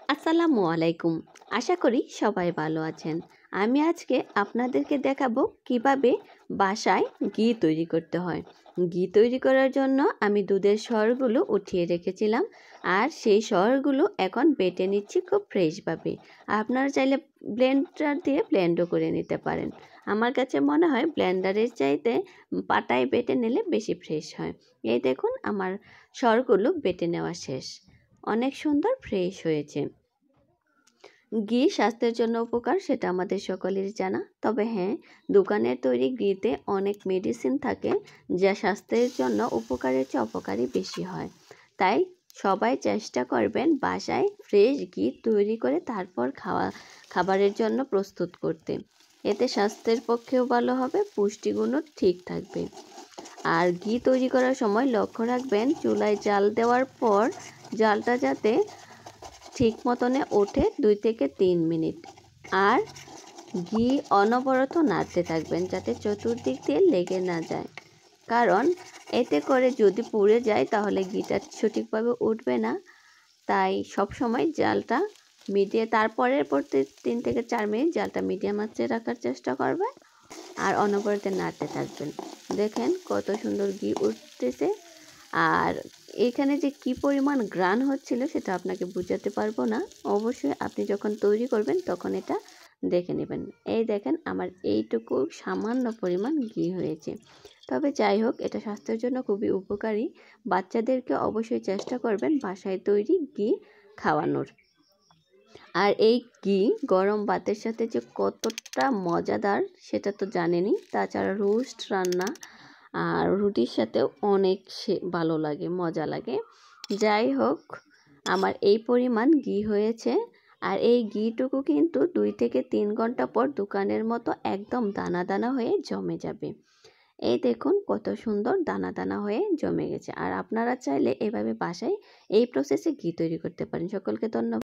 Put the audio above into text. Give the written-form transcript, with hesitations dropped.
আসসালামু আলাইকুম। আশা করি সবাই ভালো আছেন। আমি আজকে আপনাদেরকে দেখাবো কিভাবে বাসায় ঘি তৈরি করতে হয়। ঘি তৈরি করার জন্য আমি দুধের সরগুলো উঠিয়ে রেখেছিলাম, আর সেই সরগুলো এখন বেটে নিচ্ছি খুব ফ্রেশভাবে। আপনারা চাইলে ব্লেন্ডার দিয়ে ব্লেন্ডও করে নিতে পারেন। আমার কাছে মনে হয় ব্লেন্ডারের চাইতে পাটায় বেটে নিলে বেশি ফ্রেশ হয়। এই দেখুন, আমার সরগুলো বেটে নেওয়া শেষ। অনেক সুন্দর ফ্রেশ হয়েছে। ঘি স্বাস্থ্যের জন্য উপকার, সেটা আমাদের সকলেরই জানা। তবে হ্যাঁ, দোকানের তৈরি ঘিতে অনেক মেডিসিন থাকে, যা স্বাস্থ্যের জন্য উপকারের চেয়ে অপকারই বেশি হয়। তাই সবাই চেষ্টা করবেন বাসায় ফ্রেশ ঘি তৈরি করে তারপর খাবারের জন্য প্রস্তুত করতে। এতে স্বাস্থ্যের পক্ষেও ভালো হবে, পুষ্টিগুণও ঠিক থাকবে। আর ঘি তৈরি করার সময় লক্ষ্য রাখবেন চুলায় জাল দেওয়ার পর জালটা যাতে ঠিক মতনে ওঠে 2 থেকে 3 মিনিট। আর ঘি অনবরত নাড়তে থাকবেন যাতে চতুর্দিক দিয়ে লেগে না যায়, কারণ এতে করে যদি পুড়ে যায় তাহলে ঘিটা সঠিকভাবে উঠবে না। তাই সবসময় জালটা তারপরের 3 থেকে 4 মিনিট জালটা মিডিয়াম আঁচে রাখার চেষ্টা করবেন আর অনবরত নাড়তে থাকবেন। দেখেন কত সুন্দর ঘি উঠতেছে। আর এখানে যে কি পরিমাণ ঘ্রাণ হচ্ছিল সেটা আপনাকে বোঝাতে পারবো না। অবশ্যই আপনি যখন তৈরি করবেন তখন এটা দেখে নেবেন। এই দেখেন, আমার এইটুকু সামান্য পরিমাণ ঘি হয়েছে। তবে যাই হোক, এটা স্বাস্থ্যের জন্য খুবই উপকারী। বাচ্চাদেরকে অবশ্যই চেষ্টা করবেন বাসায় তৈরি ঘি খাওয়ানোর। আর এই ঘি গরম ভাতের সাথে যে কতটা মজাদার সেটা তো জানেনই। তাছাড়া রোস্ট রান্না আর রুটির সাথেও অনেক ভালো লাগে, মজা লাগে। যাই হোক, আমার এই পরিমাণ ঘি হয়েছে। আর এই ঘিটুকু কিন্তু 2 থেকে 3 ঘন্টা পর দোকানের মতো একদম দানা দানা হয়ে জমে যাবে। এই দেখুন কত সুন্দর দানা দানা হয়ে জমে গেছে। আর আপনারা চাইলে এভাবে বাসায় এই প্রসেসে ঘি তৈরি করতে পারেন। সকলকে ধন্যবাদ।